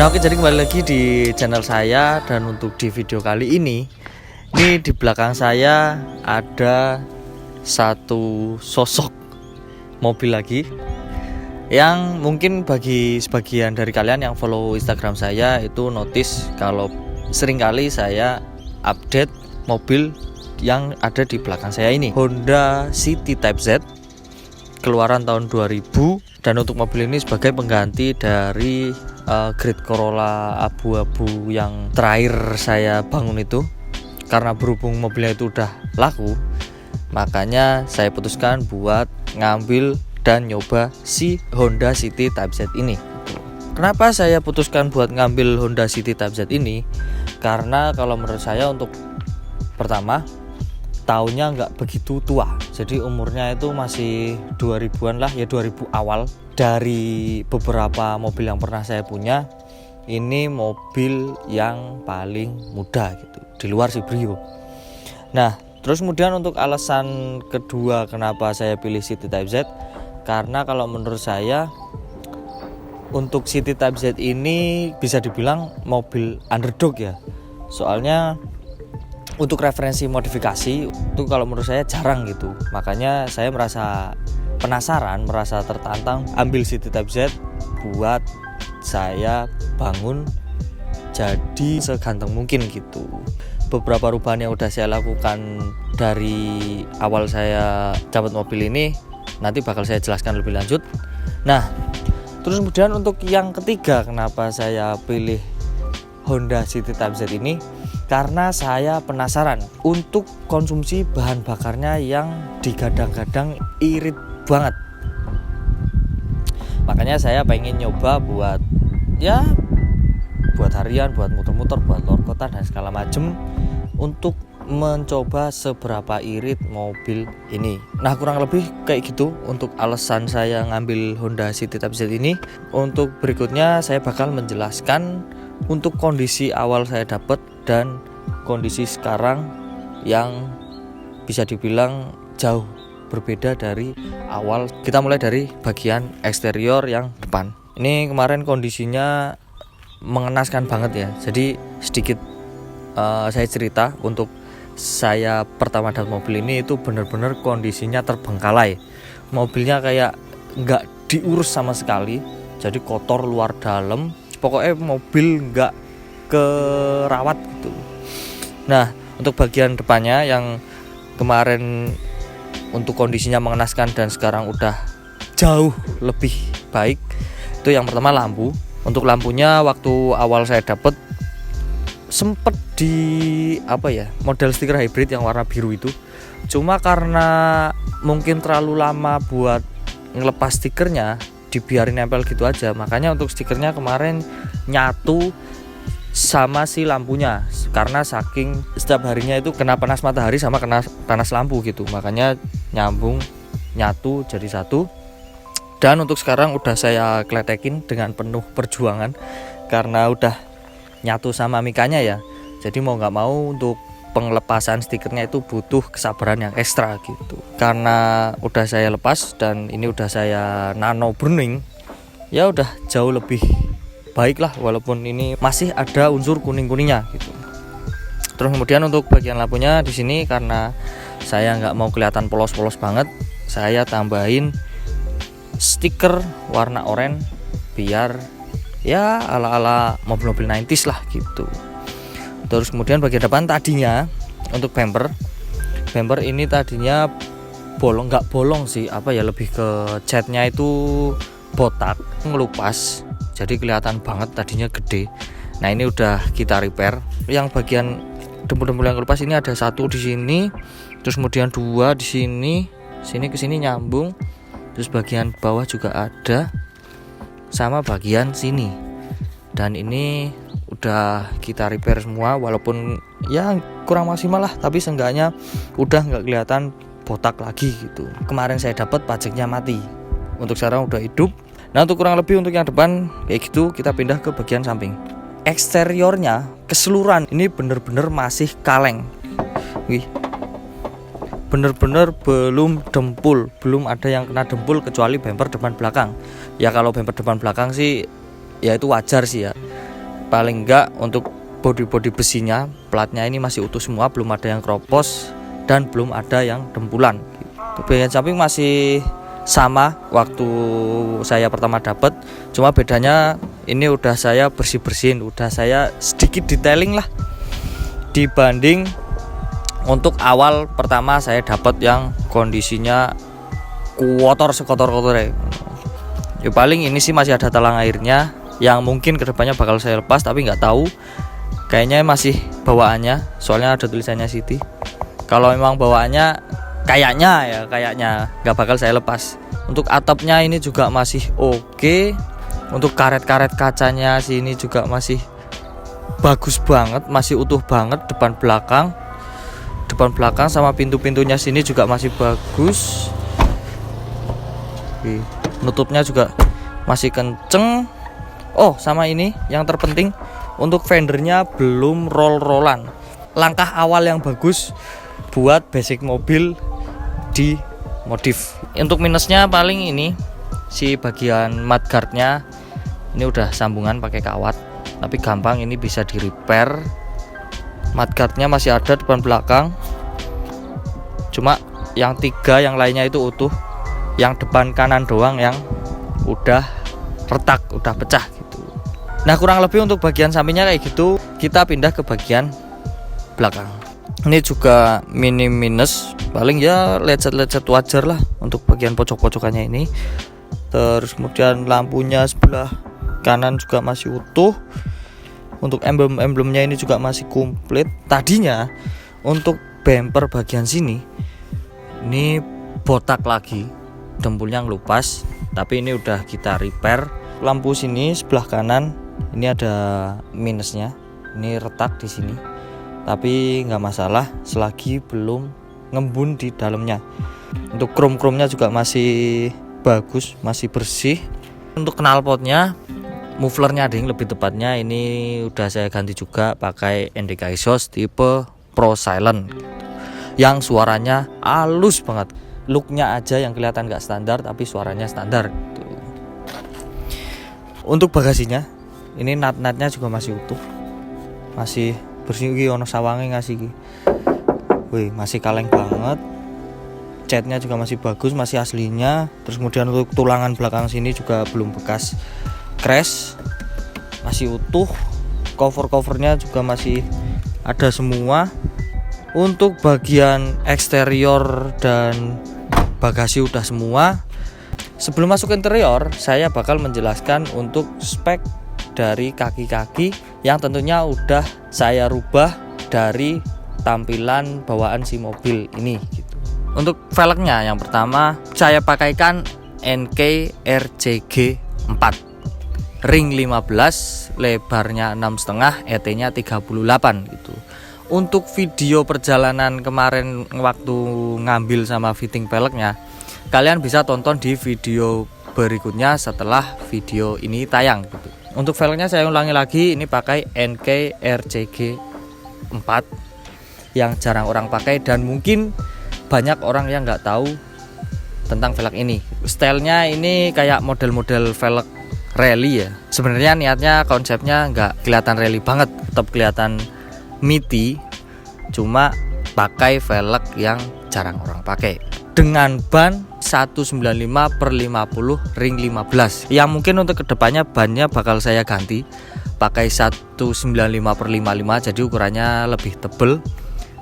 Nah oke, jadi kembali lagi di channel saya. Dan untuk di video kali ini di belakang saya ada satu sosok mobil lagi, yang mungkin bagi sebagian dari kalian yang follow Instagram saya itu notice kalau seringkali saya update mobil yang ada di belakang saya ini, Honda City Type Z keluaran tahun 2000. Dan untuk mobil ini sebagai pengganti dari Great Corolla abu-abu yang terakhir saya bangun itu. Karena berhubung mobilnya itu udah laku, makanya saya putuskan buat ngambil dan nyoba si Honda City Type Z ini. Kenapa saya putuskan buat ngambil Honda City Type Z ini? Karena kalau menurut saya, untuk pertama, tahunnya nggak begitu tua, jadi umurnya itu masih 2000-an lah ya, 2000 awal. Dari beberapa mobil yang pernah saya punya, ini mobil yang paling muda gitu, di luar si Brio. Nah terus kemudian untuk alasan kedua kenapa saya pilih City Type Z, karena kalau menurut saya untuk City Type Z ini bisa dibilang mobil underdog ya. Soalnya untuk referensi modifikasi itu kalau menurut saya jarang gitu. Makanya saya merasa penasaran, merasa tertantang ambil City Type Z buat saya bangun jadi seganteng mungkin gitu. Beberapa perubahan yang udah saya lakukan dari awal saya dapat mobil ini nanti bakal saya jelaskan lebih lanjut. Nah terus kemudian untuk yang ketiga kenapa saya pilih Honda City Type Z ini, karena saya penasaran untuk konsumsi bahan bakarnya yang digadang-gadang irit banget. Makanya saya pengen nyoba buat harian, buat muter-muter, buat luar kota dan segala macem, untuk mencoba seberapa irit mobil ini. Nah kurang lebih kayak gitu untuk alasan saya ngambil Honda City Type Z ini. Untuk berikutnya saya bakal menjelaskan untuk kondisi awal saya dapat dan kondisi sekarang yang bisa dibilang jauh berbeda dari awal. Kita mulai dari bagian eksterior yang depan. Ini kemarin kondisinya mengenaskan banget ya. Jadi sedikit saya cerita, untuk saya pertama dapat mobil ini itu benar-benar kondisinya terbengkalai. Mobilnya kayak nggak diurus sama sekali, jadi kotor luar dalam. Pokoknya mobil nggak kerawat gitu. Nah untuk bagian depannya yang kemarin untuk kondisinya mengenaskan dan sekarang udah jauh lebih baik, itu yang pertama lampu. Untuk lampunya waktu awal saya dapet sempet di model stiker hybrid yang warna biru itu, cuma karena mungkin terlalu lama buat ngelepas stikernya, dibiarin nempel gitu aja. Makanya untuk stikernya kemarin nyatu sama si lampunya, karena saking setiap harinya itu kena panas matahari sama kena panas lampu gitu, makanya nyambung nyatu jadi satu. Dan untuk sekarang udah saya kletekin dengan penuh perjuangan karena udah nyatu sama mikanya ya. Jadi mau nggak mau untuk pengelepasan stikernya itu butuh kesabaran yang ekstra gitu. Karena udah saya lepas dan ini udah saya nano burning, ya udah jauh lebih baik lah, walaupun ini masih ada unsur kuning-kuningnya gitu. Terus kemudian untuk bagian lampunya di sini, karena saya nggak mau kelihatan polos-polos banget, saya tambahin stiker warna oranye biar ya ala-ala mobil-mobil 90s lah gitu. Terus kemudian bagian depan tadinya untuk bumper ini tadinya bolong, nggak bolong sih, lebih ke catnya itu botak ngelupas, jadi kelihatan banget tadinya gede. Nah ini udah kita repair. Yang bagian dempul-dempul yang kelupas ini ada satu di sini, terus kemudian dua di sini ke sini nyambung, terus bagian bawah juga ada, sama bagian sini. Dan ini udah kita repair semua, walaupun ya kurang maksimal lah, tapi seenggaknya udah nggak kelihatan botak lagi gitu. Kemarin saya dapat pajaknya mati, untuk sekarang udah hidup. Nah untuk kurang lebih untuk yang depan kayak gitu. Kita pindah ke bagian samping. Eksteriornya keseluruhan ini bener-bener masih kaleng. Wih, bener-bener belum dempul, belum ada yang kena dempul kecuali bumper depan belakang. Ya kalau bumper depan belakang sih ya itu wajar sih ya. paling enggak untuk bodi-bodi besinya, platnya ini masih utuh semua, belum ada yang keropos dan belum ada yang dempulan. Bagian samping masih sama waktu saya pertama dapat, cuma bedanya ini udah saya bersih-bersihin, udah saya sedikit detailing lah dibanding untuk awal pertama saya dapat yang kondisinya kotor sekotor-kotornya. Ya paling ini sih masih ada talang airnya yang mungkin kedepannya bakal saya lepas, tapi nggak tahu, kayaknya masih bawaannya, soalnya ada tulisannya City. Kalau memang bawaannya kayaknya nggak bakal saya lepas. Untuk atapnya ini juga masih oke. Untuk karet-karet kacanya sini juga masih bagus banget, masih utuh banget. Depan belakang sama pintu-pintunya sini juga masih bagus. Oke. Nutupnya juga masih kenceng. Oh, sama ini yang terpenting, untuk fendernya belum roll-rollan. Langkah awal yang bagus buat basic mobil di modif. Untuk minusnya paling ini si bagian mudguardnya ini udah sambungan pakai kawat, tapi gampang ini bisa di repair. Mudguardnya masih ada depan belakang, cuma yang 3 yang lainnya itu utuh. Yang depan kanan doang yang udah retak, udah pecah gitu. Nah, kurang lebih untuk bagian sampingnya kayak gitu. Kita pindah ke bagian belakang. Ini juga minim minus, paling ya lecet-lecet wajar lah untuk bagian pojok-pojokannya ini. Terus kemudian lampunya sebelah kanan juga masih utuh. Untuk emblem-emblemnya ini juga masih komplit. Tadinya untuk bumper bagian sini ini botak lagi, dempulnya ngelupas, tapi ini udah kita repair. Lampu sini sebelah kanan ini ada minusnya, ini retak di sini. Tapi nggak masalah selagi belum ngembun di dalamnya. Untuk chrome-chrome-nya juga masih bagus, masih bersih. Untuk knalpotnya, mufflernya ada yang lebih tepatnya ini udah saya ganti juga pakai NDK exhaust tipe Pro Silent yang suaranya halus banget. Looknya aja yang kelihatan nggak standar, tapi suaranya standar gitu. Untuk bagasinya ini nut-nutnya juga masih utuh, masih bersih. Ono sawange ngasih ki. Wih, masih kaleng banget. Catnya juga masih bagus, masih aslinya. Terus kemudian untuk tulangan belakang sini juga belum bekas crash, masih utuh. Cover-covernya juga masih ada semua. Untuk bagian eksterior dan bagasi udah semua. Sebelum masuk interior, saya bakal menjelaskan untuk spek dari kaki-kaki yang tentunya udah saya rubah dari tampilan bawaan si mobil ini gitu. Untuk velgnya yang pertama saya pakaikan NK RCG 4 ring 15, lebarnya 6,5, ET-nya 38 gitu. Untuk video perjalanan kemarin waktu ngambil sama fitting velgnya, kalian bisa tonton di video berikutnya setelah video ini tayang gitu. Untuk velgnya saya ulangi lagi, ini pakai NK RCG 4 yang jarang orang pakai dan mungkin banyak orang yang nggak tahu tentang velg ini. Stylenya ini kayak model-model velg rally ya. Sebenarnya niatnya konsepnya nggak kelihatan rally banget, tetap kelihatan meaty, cuma pakai velg yang jarang orang pakai dengan ban 195/50 ring 15 yang mungkin untuk kedepannya bannya bakal saya ganti pakai 195/55, jadi ukurannya lebih tebel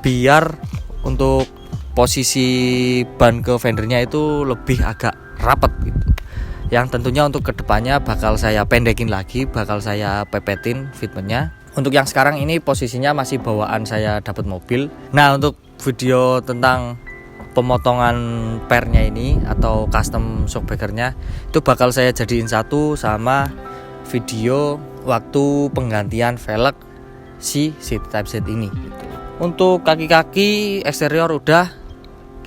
biar untuk posisi ban ke fendernya itu lebih agak rapet gitu. Yang tentunya untuk kedepannya bakal saya pendekin lagi, bakal saya pepetin fitmentnya. Untuk yang sekarang ini posisinya masih bawaan saya dapat mobil. Nah, untuk video tentang pemotongan pernya ini atau custom shockbreakernya itu bakal saya jadiin satu sama video waktu penggantian velg si City Type Z ini gitu. Untuk kaki-kaki eksterior udah,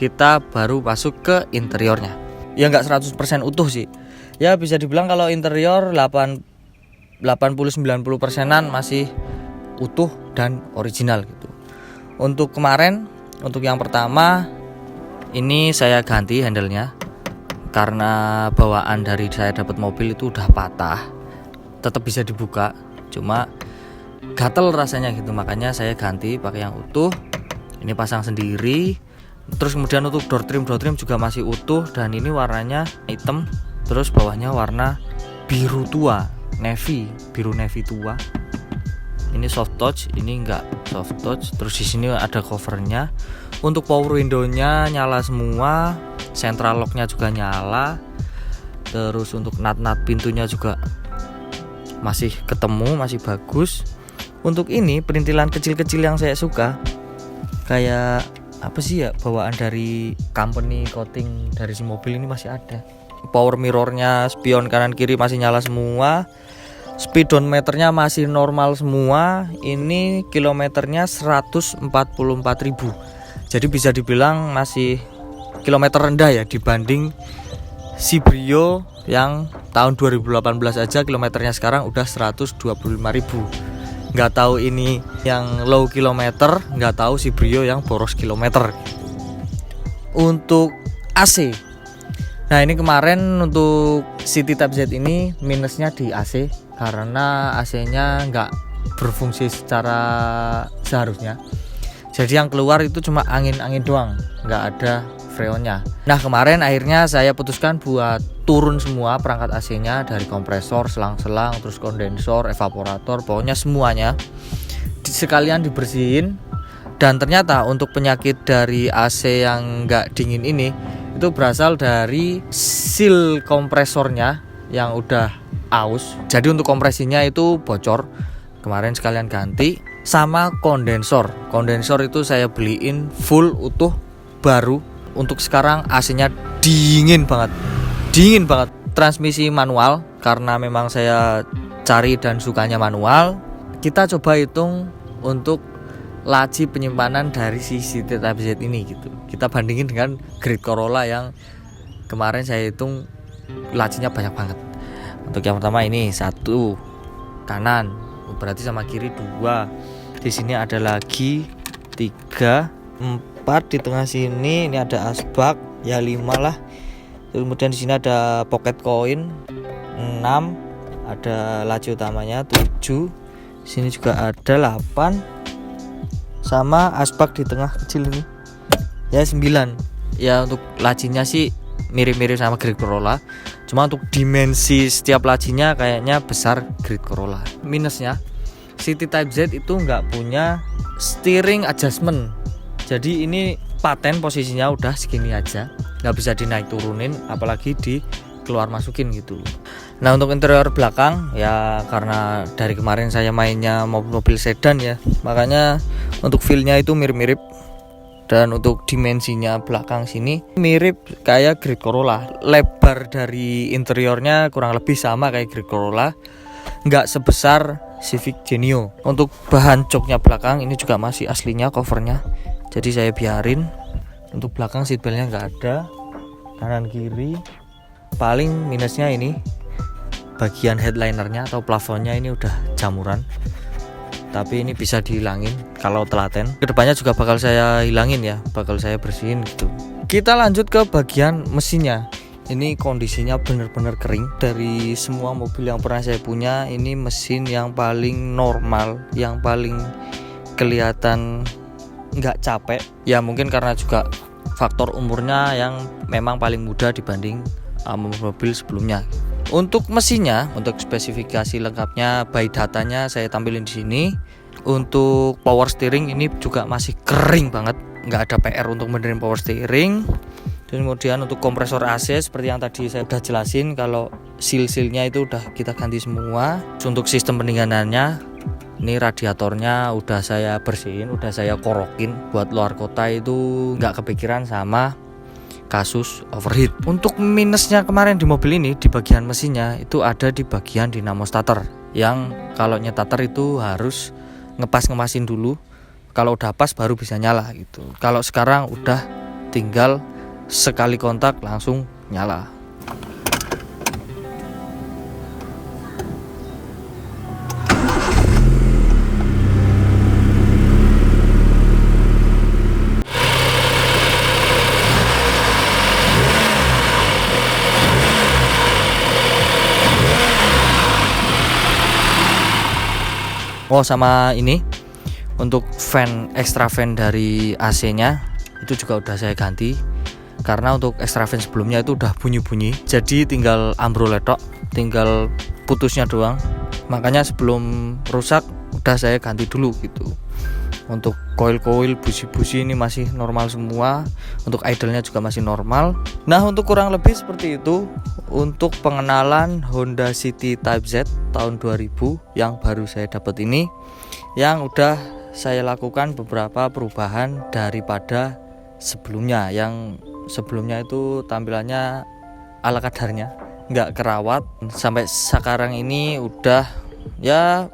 kita baru masuk ke interiornya. Ya nggak 100% utuh sih. Ya bisa dibilang kalau interior 80-90%an masih utuh dan original gitu. Untuk kemarin, untuk yang pertama ini saya ganti handle-nya karena bawaan dari saya dapat mobil itu udah patah. Tetap bisa dibuka, cuma gatel rasanya gitu, makanya saya ganti pakai yang utuh. Ini pasang sendiri. Terus kemudian untuk door trim juga masih utuh, dan ini warnanya hitam, terus bawahnya warna biru tua, biru navy tua. Ini soft touch, ini enggak soft touch. Terus di sini ada covernya. Untuk power window-nya nyala semua, central lock-nya juga nyala. Terus untuk nut pintunya juga masih ketemu, masih bagus. Untuk ini perintilan kecil-kecil yang saya suka, kayak apa sih ya, bawaan dari company coating dari si mobil ini masih ada. Power mirrornya, spion kanan kiri masih nyala semua. Speedometernya masih normal semua. Ini kilometernya 144.000. Jadi bisa dibilang masih kilometer rendah ya dibanding si Brio yang tahun 2018 aja kilometernya sekarang udah 125.000. Nggak tahu ini yang low kilometer, nggak tahu si Brio yang boros kilometer. Untuk AC, nah ini kemarin untuk City Type Z ini minusnya di AC, karena AC-nya nggak berfungsi secara seharusnya. Jadi yang keluar itu cuma angin-angin doang, nggak ada freonnya. Nah kemarin akhirnya saya putuskan buat turun semua perangkat AC-nya, dari kompresor, selang-selang, terus kondensor, evaporator, pokoknya semuanya sekalian dibersihin. Dan ternyata untuk penyakit dari AC yang nggak dingin ini itu berasal dari seal kompresornya yang udah aus. Jadi untuk kompresinya itu bocor, kemarin sekalian ganti. Sama kondensor itu saya beliin full utuh baru. Untuk sekarang AC-nya dingin banget. Transmisi manual, karena memang saya cari dan sukanya manual. Kita coba hitung untuk laci penyimpanan dari si City Type Z ini gitu. Kita bandingin dengan Great Corolla yang kemarin saya hitung lacinya banyak banget. Untuk yang pertama ini 1 kanan, berarti sama kiri 2. Di sini ada lagi 3, 4 di tengah sini. Ini ada asbak ya 5 lah. Kemudian di sini ada pocket coin 6, ada laci utamanya 7. Sini juga ada 8, sama asbak di tengah kecil ini ya 9. Ya untuk lacinya sih mirip-mirip sama Great Corolla, cuma untuk dimensi setiap lacinya kayaknya besar Great Corolla. Minusnya City Type Z itu nggak punya steering adjustment. Jadi ini paten posisinya udah segini aja, nggak bisa dinaik turunin, apalagi di keluar masukin gitu. Nah untuk interior belakang ya, karena dari kemarin saya mainnya mobil sedan ya, makanya untuk feel-nya itu mirip-mirip. Dan untuk dimensinya belakang sini mirip kayak Great Corolla. Lebar dari interiornya kurang lebih sama kayak Great Corolla, nggak sebesar Civic Genio. Untuk bahan joknya belakang ini juga masih aslinya covernya, jadi saya biarin. Untuk belakang seatbeltnya nggak ada, kanan kiri. Paling minusnya ini bagian headlinernya atau plafonnya ini udah jamuran, tapi ini bisa dihilangin kalau telaten. Kedepannya juga bakal saya hilangin ya, bakal saya bersihin gitu. Kita lanjut ke bagian mesinnya. Ini kondisinya bener-bener kering. Dari semua mobil yang pernah saya punya, ini mesin yang paling normal, yang paling kelihatan nggak capek. Ya mungkin karena juga faktor umurnya yang memang paling muda dibanding mobil sebelumnya. Untuk mesinnya, untuk spesifikasi lengkapnya, by datanya saya tampilin di sini. Untuk power steering ini juga masih kering banget, nggak ada PR untuk benerin power steering. Dan kemudian untuk kompresor AC seperti yang tadi saya udah jelasin, kalau seal-sealnya itu udah kita ganti semua. Untuk sistem pendinginannya, ini radiatornya udah saya bersihin, udah saya korokin. Buat luar kota itu nggak kepikiran sama kasus overheat. Untuk minusnya kemarin di mobil ini, di bagian mesinnya itu ada di bagian dinamo starter, yang kalau nyetater itu harus ngepas-ngemasin dulu. Kalau udah pas baru bisa nyala gitu. Kalau sekarang udah tinggal sekali kontak langsung nyala. Oh, sama ini untuk extra fan dari AC-nya itu juga udah saya ganti, karena untuk extra fan sebelumnya itu udah bunyi-bunyi, jadi tinggal ambrol tok, tinggal putusnya doang. Makanya sebelum rusak udah saya ganti dulu gitu. Untuk koil-koil, busi-busi ini masih normal semua. Untuk idle-nya juga masih normal. Nah, untuk kurang lebih seperti itu untuk pengenalan Honda City Type Z tahun 2000 yang baru saya dapat ini, yang udah saya lakukan beberapa perubahan daripada sebelumnya. Yang sebelumnya itu tampilannya ala kadarnya, nggak kerawat. Sampai sekarang ini udah ya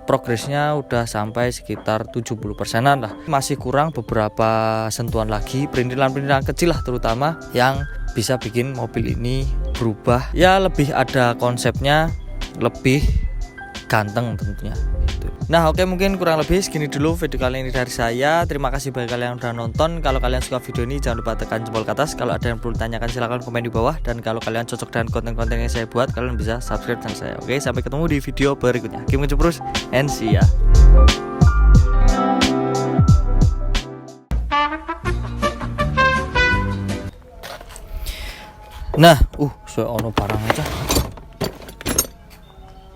progresnya udah sampai sekitar 70%-an lah. Masih kurang beberapa sentuhan lagi, perintilan-perintilan kecil lah terutama, yang bisa bikin mobil ini berubah. Ya lebih ada konsepnya, lebih ganteng tentunya gitu. Nah oke, mungkin kurang lebih segini dulu video kali ini dari saya. Terima kasih bagi kalian yang udah nonton. Kalau kalian suka video ini jangan lupa tekan jempol ke atas. Kalau ada yang perlu ditanyakan silahkan komen di bawah. Dan kalau kalian cocok dengan konten-konten yang saya buat, kalian bisa subscribe channel saya. Oke, sampai ketemu di video berikutnya. Keep ngejebrus and see ya. Nah, saya ono barang aja.